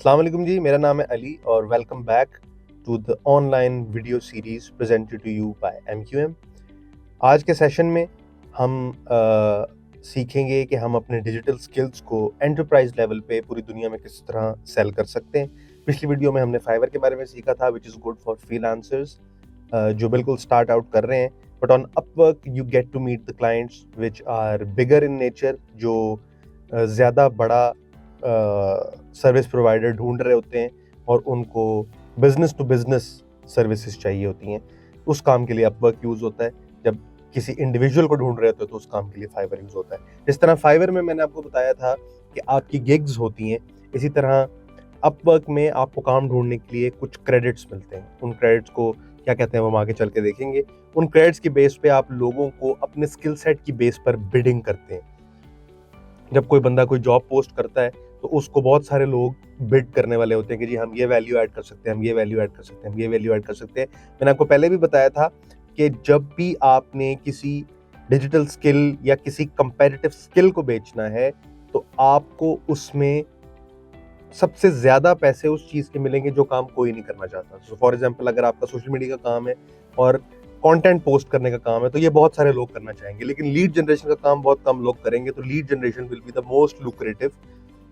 अस्सलाम वालेकुम जी, मेरा नाम है अली और welcome back to the online video series presented to you by MQM। आज के सेशन में हम सीखेंगे कि हम अपने डिजिटल स्किल्स को एंटरप्राइज लेवल पे पूरी दुनिया में किस तरह सेल कर सकते हैं। पिछली वीडियो में हमने फाइवर के बारे में सीखा था, which is good for freelancers जो बिल्कुल स्टार्ट आउट कर रहे हैं। But on Upwork you get to meet the clients which are bigger in nature, जो ज़्यादा बड़ा सर्विस प्रोवाइडर ढूंढ रहे होते हैं और उनको बिजनेस टू बिजनेस सर्विसेज चाहिए होती हैं। उस काम के लिए अपवर्क यूज़ होता है। जब किसी इंडिविजुअल को ढूंढ रहे होते हैं तो उस काम के लिए फाइवर यूज़ होता है। जिस तरह फाइवर में मैंने आपको बताया था कि आपकी गिग्स होती हैं, इसी तरह अपवर्क में आपको काम ढूंढने के लिए कुछ क्रेडिट्स मिलते हैं। उन क्रेडिट्स को क्या कहते हैं वो हम आगे चल के देखेंगे। उन क्रेडिट्स की बेस पे आप लोगों को अपने स्किल सेट की बेस पर बिडिंग करते हैं। जब कोई बंदा कोई जॉब पोस्ट करता है तो उसको बहुत सारे लोग बिड करने वाले होते हैं कि जी हम ये वैल्यू ऐड कर सकते हैं, हम ये वैल्यू ऐड कर सकते हैं, हम ये वैल्यू ऐड कर सकते हैं। मैंने आपको पहले भी बताया था कि जब भी आपने किसी डिजिटल स्किल या किसी कंपैरेटिव स्किल को बेचना है तो आपको उसमें सबसे ज्यादा पैसे उस चीज के मिलेंगे जो काम कोई नहीं करना चाहता। सो फॉर एग्जांपल, अगर आपका सोशल मीडिया का काम है और कंटेंट पोस्ट करने का काम है तो ये बहुत सारे लोग करना चाहेंगे, लेकिन लीड जनरेशन का काम बहुत कम लोग करेंगे। तो lead generation will be the most lucrative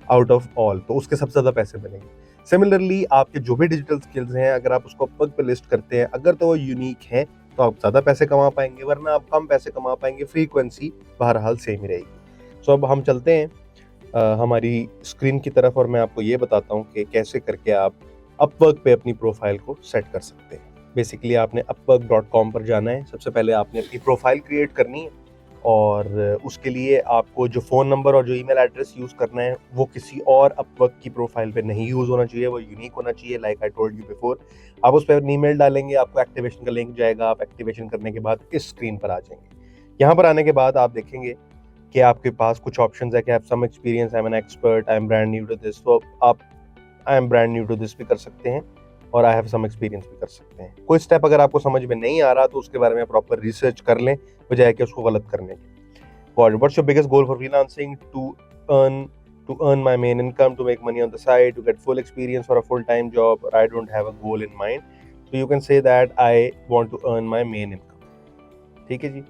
out of all, तो उसके सबसे ज्यादा पैसे मिलेंगे। सिमिलरली आपके जो भी डिजिटल स्किल्स हैं, अगर आप उसको अपवर्क पे लिस्ट करते हैं, अगर तो वो यूनिक है तो आप ज्यादा पैसे कमा पाएंगे, वरना आप कम पैसे कमा पाएंगे। फ्रीक्वेंसी बहरहाल सेम ही रहेगी। सो अब हम चलते हैं हमारी स्क्रीन की तरफ और मैं आपको ये बताता हूँ कि कैसे करके आप अपवर्क पे अपनी प्रोफाइल को सेट कर सकते हैं। बेसिकली आपने upwork.com पर जाना है। सबसे पहले आपने अपनी प्रोफाइल क्रिएट करनी है और उसके लिए आपको जो फ़ोन नंबर और जो ईमेल एड्रेस यूज़ करना है वो किसी और अपवर्क की प्रोफाइल पे नहीं यूज़ होना चाहिए, वो यूनिक होना चाहिए। Like I told you before, आप उस पर ईमेल डालेंगे, आपको एक्टिवेशन का लिंक जाएगा। आप एक्टिवेशन करने के बाद इस स्क्रीन पर आ जाएंगे। यहाँ पर आने के बाद आप देखेंगे कि आपके पास कुछ ऑप्शंस है कि आप some experience, I am an expert, I am brand new to this. तो आप I am brand new to this भी कर सकते हैं और आई हैव सम एक्सपीरियंस भी कर सकते हैं। कोई स्टेप अगर आपको समझ में नहीं आ रहा तो उसके बारे में प्रॉपर रिसर्च कर लें, बजाय कि उसको गलत करने के। What's your biggest goal for freelancing? To earn my main income, to make money on the side, to get full experience for a full-time job, or I don't have a goal in mind. So you can say that I want to earn my main income. ठीक है जी,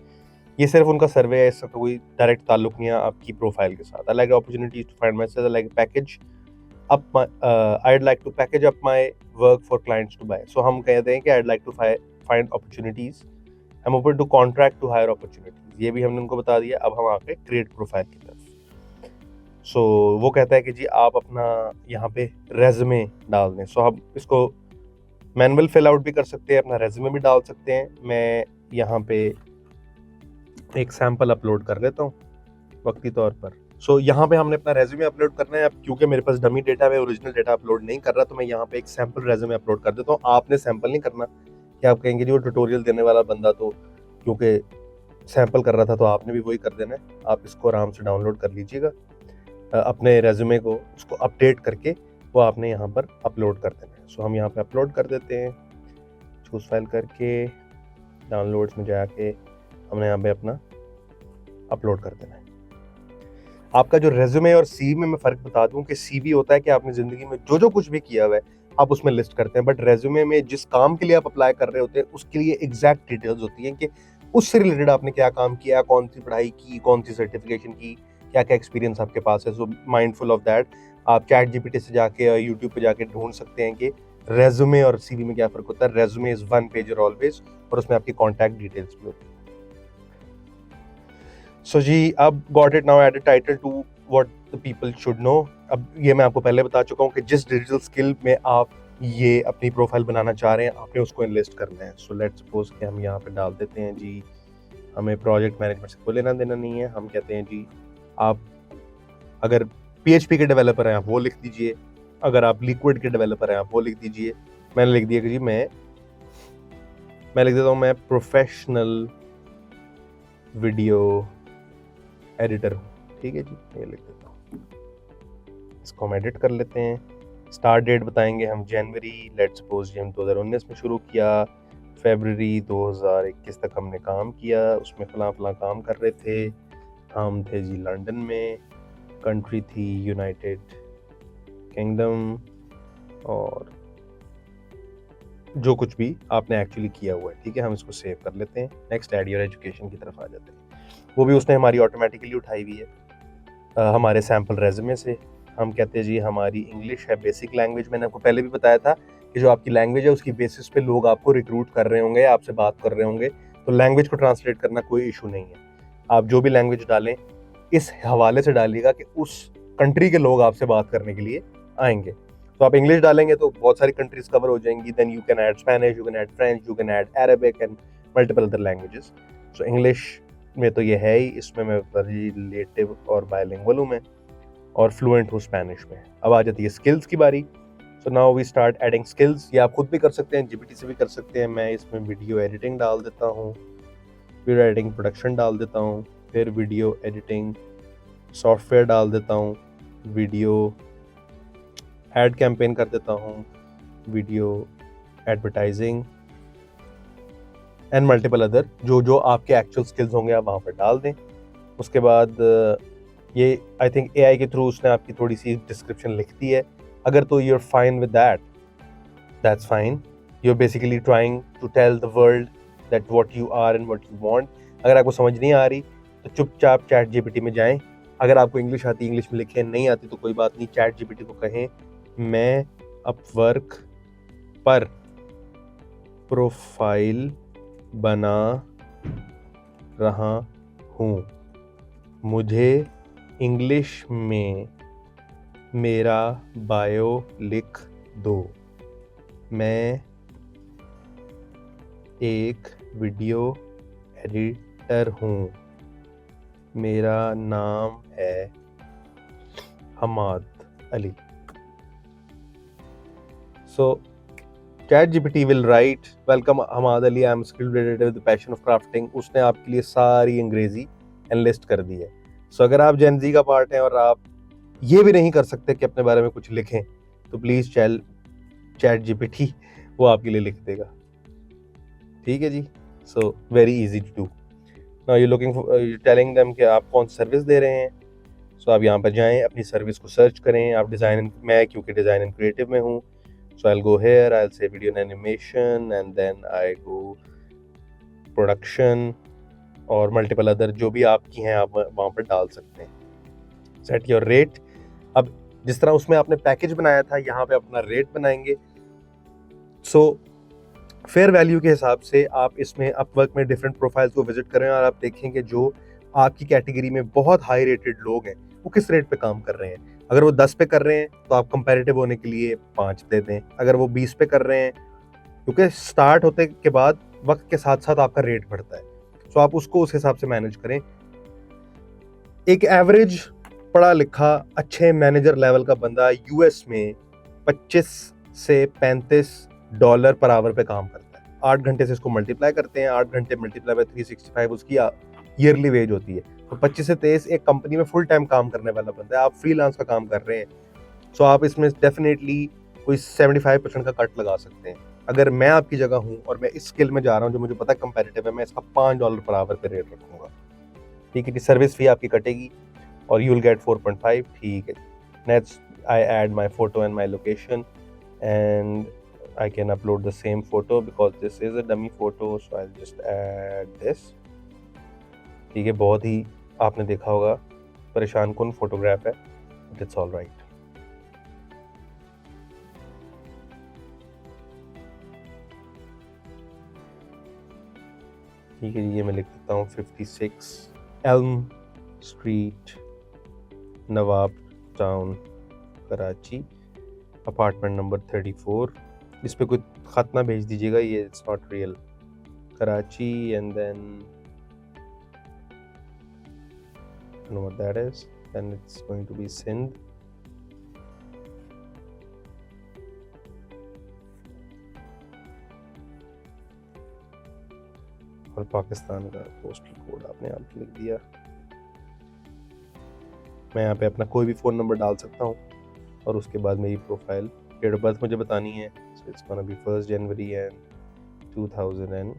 ये सिर्फ उनका सर्वे है, इसका कोई direct ताल्लुक नहीं है आपकी प्रोफाइल के साथ। I like opportunities to find myself, I like package up my I'd like to package up my work for clients to buy. So हम कहते हैं कि I'd like to find opportunities. I'm open to contract to hire opportunities. ये भी हमने उनको बता दिया। अब हम आके क्रिएट प्रोफाइल की तरफ। सो वो कहता है कि जी आप अपना यहाँ पे रेज्यूमे डाल दें। सो हम इसको मैनुअल फिल आउट भी कर सकते हैं, अपना रेज्यूमे भी डाल सकते हैं। मैं यहाँ पे एक सैंपल अपलोड कर लेता हूँ वक्ती तौर पर। सो यहाँ पे हमने अपना रेज्यूमे अपलोड करना है। अब क्योंकि मेरे पास डमी डेटा है, ओरिजिनल डेटा अपलोड नहीं कर रहा, तो मैं यहाँ पे एक सैंपल रेज्यूमे अपलोड कर देता हूँ। आपने सैंपल नहीं करना कि आप कहेंगे जी वो ट्यूटोरियल देने वाला बंदा तो क्योंकि सैंपल कर रहा था, तो आपने भी वही कर देना है। आप इसको आराम से डाउनलोड कर लीजिएगा, अपने रेज्यूमे को उसको अपडेट करके वो आपने यहाँ पर अपलोड कर देना है। सो हम यहाँ पे अपलोड कर देते हैं, चूज फाइल करके डाउनलोड्स में जाके हमने यहाँ पे अपना अपलोड कर देना है। आपका जो रेज्यूमे और सीवी में मैं फ़र्क बता दूं कि सीवी होता है कि आपने ज़िंदगी में जो जो कुछ भी किया हुआ है आप उसमें लिस्ट करते हैं, बट रेज्यूमे में जिस काम के लिए आप अप्लाई कर रहे होते हैं उसके लिए एग्जैक्ट डिटेल्स होती हैं कि उससे रिलेटेड आपने क्या काम किया, कौन सी पढ़ाई की, कौन सी सर्टिफिकेशन की, क्या क्या एक्सपीरियंस आपके पास है। सो माइंडफुल ऑफ दैट, आप चैट जीपीटी से जाके और यूट्यूब पे जाके ढूंढ सकते हैं कि रेज्यूमे और सीवी में क्या फ़र्क होता है। Resume is one pager always, और उसमें आपकी कॉन्टैक्ट डिटेल्स भी होती है। सो जी, अब got it now, add a title to what the people should know. अब ये मैं आपको पहले बता चुका हूँ कि जिस डिजिटल स्किल में आप ये अपनी प्रोफाइल बनाना चाह रहे हैं आपने उसको इनलिस्ट करना है। सो लेट्स सपोज कि हम यहाँ पे डाल देते हैं जी हमें प्रोजेक्ट मैनेजमेंट से कोई लेना देना नहीं है। हम कहते हैं जी आप अगर PHP के डेवलपर हैं आप वो लिख दीजिए, अगर आप लिक्विड के डेवलपर हैं आप वो लिख दीजिए। मैंने लिख दिया कि जी मैं लिख देता हूँ मैं प्रोफेशनल वीडियो एडिटर हूँ। ठीक है जी, ये लिख देता हूँ। इसको हम एडिट कर लेते हैं। स्टार्ट डेट बताएंगे हम जनवरी, लेट्स सपोज जी हम 2019 में शुरू किया, फरवरी 2021 तक हमने काम किया, उसमें फलां काम कर रहे थे। हम थे जी लंदन में, कंट्री थी यूनाइटेड किंगडम, और जो कुछ भी आपने एक्चुअली किया हुआ है, ठीक है, हम इसको सेव कर लेते हैं। नेक्स्ट ऐड योर एजुकेशन की तरफ आ जाते हैं। वो भी उसने हमारी ऑटोमेटिकली उठाई हुई है हमारे सैम्पल रेज्यूमे से। हम कहते हैं जी हमारी इंग्लिश है बेसिक लैंग्वेज। मैंने आपको पहले भी बताया था कि जो आपकी लैंग्वेज है उसकी बेसिस पे लोग आपको रिक्रूट कर रहे होंगे, आपसे बात कर रहे होंगे, तो लैंग्वेज को ट्रांसलेट करना कोई इशू नहीं है। आप जो भी लैंग्वेज डालें इस हवाले से डालिएगा कि उस कंट्री के लोग आपसे बात करने के लिए आएंगे। तो आप इंग्लिश डालेंगे तो बहुत सारी कंट्रीज कवर हो जाएंगी। Then you can add Spanish, you can add French, you can add Arabic and multiple other languages. So English में तो ये है ही, इसमें मैं रिलेटिव और बायलिंगुअल हूँ मैं, और फ्लुएंट हूँ स्पेनिश में। अब आ जाती है स्किल्स की बारी। So now we start adding skills. ये आप खुद भी कर सकते हैं, जीपीटी से भी कर सकते हैं। मैं इसमें वीडियो एडिटिंग डाल देता हूँ, वीडियो एडिटिंग प्रोडक्शन डाल देता हूँ, फिर वीडियो एडिटिंग सॉफ्टवेयर डाल देता हूँ, वीडियो एड कैंपेन कर देता हूँ, video advertising and multiple other. जो जो आपके एक्चुअल स्किल्स होंगे आप वहाँ पर डाल दें। उसके बाद ये आई थिंक एआई के थ्रू उसने आपकी थोड़ी सी डिस्क्रिप्शन लिख दी है। अगर तो you are fine with that, that's fine. You are basically trying to tell the world that what you are and what you want. अगर आपको समझ नहीं आ रही तो चुपचाप चैट जीपीटी में जाएं। अगर आपको इंग्लिश आती इंग्लिश में लिखें, नहीं आती तो कोई बात नहीं, चैट जीपीटी को कहें मैं अपवर्क पर प्रोफाइल बना रहा हूँ, मुझे इंग्लिश में मेरा बायो लिख दो, मैं एक वीडियो एडिटर हूँ, मेरा नाम है Hammad Ali. So ChatGPT will write, welcome Hamad Ali, I am a skilled editor with the passion of crafting। उसने आपके लिए सारी अंग्रेजी एनलिस्ट कर दी है। सो अगर आप जेन जी का पार्ट हैं और आप ये भी नहीं कर सकते कि अपने बारे में कुछ लिखें, तो प्लीज ChatGPT वो आपके लिए लिख देगा, ठीक है जी। So very easy to do. Now you looking you telling them कि आप कौन सी सर्विस दे रहे हैं। सो आप यहाँ पर जाएं, अपनी सर्विस को सर्च करें। आप डिज़ाइन, मैं क्योंकि डिज़ाइन एंड क्रिएटिव में हूँ, so I'll go here, I'll say video and animation, and then I go production और मल्टीपल अदर जो भी आपकी हैं आप वहाँ पर डाल सकते हैं। Set your rate. अब जिस तरह उसमें आपने पैकेज बनाया था, यहाँ पे अपना रेट बनाएंगे। सो फेयर वैल्यू के हिसाब से आप इसमें अपवर्क में डिफरेंट प्रोफाइल्स को विजिट करें और आप देखेंगे जो आपकी कैटेगरी में बहुत हाई रेटेड लोग हैं वो किस रेट पे काम कर रहे हैं। अगर वो 10 पे कर रहे हैं तो आप कंपैरेटिव होने के लिए 5 दे दें। अगर वो 20 पे कर रहे हैं, क्योंकि स्टार्ट होते के बाद वक्त के साथ साथ आपका रेट बढ़ता है, तो आप उसको उस हिसाब से मैनेज करें। एक एवरेज पढ़ा लिखा अच्छे मैनेजर लेवल का बंदा यूएस में 25 से $35 पर आवर पे काम करता है। 8 घंटे से इसको मल्टीप्लाई करते हैं, 8 घंटे मल्टीप्लाई बाय 365 उसकी ईयरली वेज होती है। तो 25 से 23 एक कंपनी में फुल टाइम काम करने वाला बंदा है। आप फ्रीलांस का काम कर रहे हैं, सो आप इसमें डेफिनेटली कोई 75% का कट लगा सकते हैं। अगर मैं आपकी जगह हूं और मैं इस स्किल में जा रहा हूं जो मुझे पता है कंपैरेटिव है, मैं इसका $5 पर आवर पे रेट रखूंगा, ठीक है कि सर्विस फी आपकी कटेगी और यू विल गेट 4.5, ठीक है। Next I add my photo and my location and I can upload the same photo because this is a dummy photo, so I'll just add this, ठीक है। बहुत ही आपने देखा होगा परेशान कौन फोटोग्राफ है, बट इट्स ऑल राइट। ठीक है, ये मैं लिख देता हूँ 56 Elm Street, Nawab town, Karachi, apartment number 34। इस पे कोई खत ना भेज दीजिएगा, ये it's not real. Karachi and then I don't know what that is, and it's going to be Sindh। और पाकिस्तान का पोस्टल कोड आपने यहाँ पे लिख दिया। मैं यहाँ पे अपना कोई भी फ़ोन नंबर डाल सकता हूँ और उसके बाद मेरी प्रोफाइल, डेट ऑफ बर्थ मुझे बतानी है। So it's gonna be 1 January and 2000 and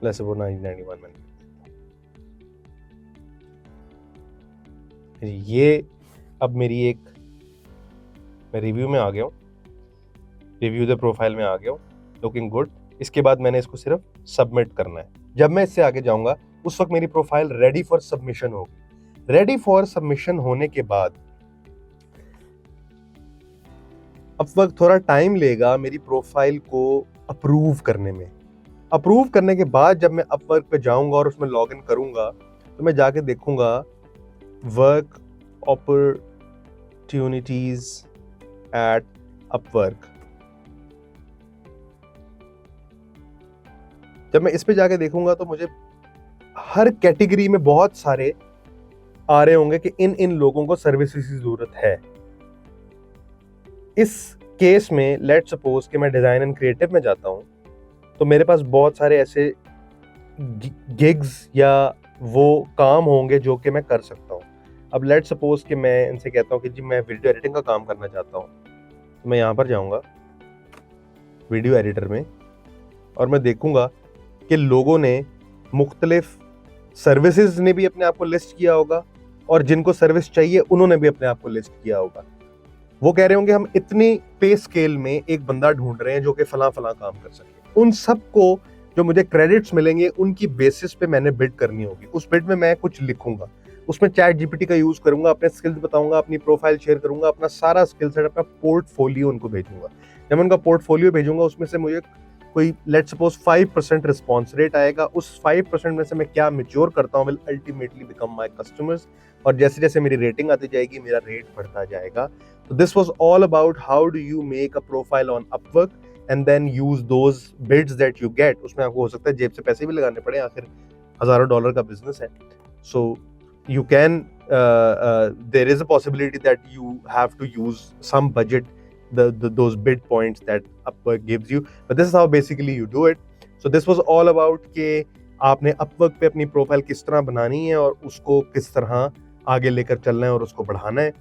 let's say 1991 में। ये अब मेरी एक, मैं रिव्यू में आ गया हूँ, रिव्यू द प्रोफाइल में आ गया हूँ, लुकिंग गुड। इसके बाद मैंने इसको सिर्फ सबमिट करना है। जब मैं इससे आगे जाऊंगा उस वक्त मेरी प्रोफाइल रेडी फॉर सबमिशन होगी। रेडी फॉर सबमिशन होने के बाद अपवर्क थोड़ा टाइम लेगा मेरी प्रोफाइल को अप्रूव करने में। अप्रूव करने के बाद जब मैं अपवर्क पे जाऊंगा और उसमें लॉग इन करूंगा तो मैं जाके देखूंगा वर्क अपॉर्चुनिटीज एट अपवर्क। जब मैं इस पे जाके देखूंगा तो मुझे हर कैटेगरी में बहुत सारे आ रहे होंगे कि इन इन लोगों को सर्विसेज की जरूरत है। इस केस में लेट्स सपोज कि मैं डिजाइन एंड क्रिएटिव में जाता हूं तो मेरे पास बहुत सारे ऐसे गिग्स या वो काम होंगे जो कि मैं कर सकता हूं। अब लेट्स सपोज कि मैं इनसे कहता हूं कि जी मैं वीडियो एडिटिंग का काम करना चाहता हूं, तो मैं यहां पर जाऊंगा वीडियो एडिटर में और मैं देखूंगा कि लोगों ने मुख्तलिफ सर्विसेज ने भी अपने आप को लिस्ट किया होगा और जिनको सर्विस चाहिए उन्होंने भी अपने आप को लिस्ट किया होगा। वो कह रहे होंगे हम इतनी पे स्केल में एक बंदा ढूंढ रहे हैं जो कि फला फला काम कर सके। उन सबको जो मुझे क्रेडिट्स मिलेंगे उनकी बेसिस पे मैंने बिड करनी होगी। उस बिड में मैं कुछ लिखूंगा, उसमें चैट जीपीटी का यूज करूंगा, अपने स्किल्स बताऊंगा, अपनी प्रोफाइल शेयर करूंगा, अपना सारा स्किल सेट, अपना पोर्टफोलियो उनको भेजूंगा। जब मैं उनका पोर्टफोलियो भेजूंगा उसमें से मुझे कोई लेट्स सपोज 5% रिस्पॉन्स रेट आएगा। उस 5% में से मैं क्या मैच्योर करता हूँ will ultimately become my customers. और जैसे जैसे मेरी रेटिंग आती जाएगी मेरा रेट बढ़ता जाएगा। तो this was all about how do you make a profile on Upwork and then use those bids that you get. उसमें आपको हो सकता है जेब से पैसे भी लगाने पड़े, आखिर हजारों डॉलर का बिजनेस है। सो you can there is a possibility that you have to use some budget, those bid points that Upwork gives you, but this is how basically you do it. So this was all about कि आपने Upwork पे अपनी profile किस तरह बनानी है और उसको किस तरह आगे लेकर चलना है और उसको बढ़ाना है।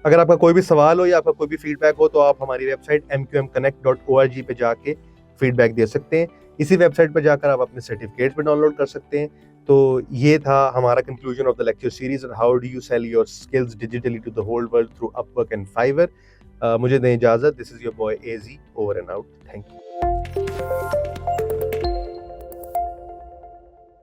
अगर आपका कोई भी सवाल हो या आपका कोई भी फीडबैक हो तो आप हमारी वेबसाइट mqmconnect.org पे जाके फीडबैक दे सकते हैं। इसी वेबसाइट पर जाकर आप अपने सर्टिफिकेट्स भी डाउनलोड कर सकते हैं। तो ये था हमारा conclusion of the lecture series, how do you sell your skills digitally to the whole world through Upwork and Fiverr. मुझे दें इजाजत। This is your boy AG, over and out. Thank you.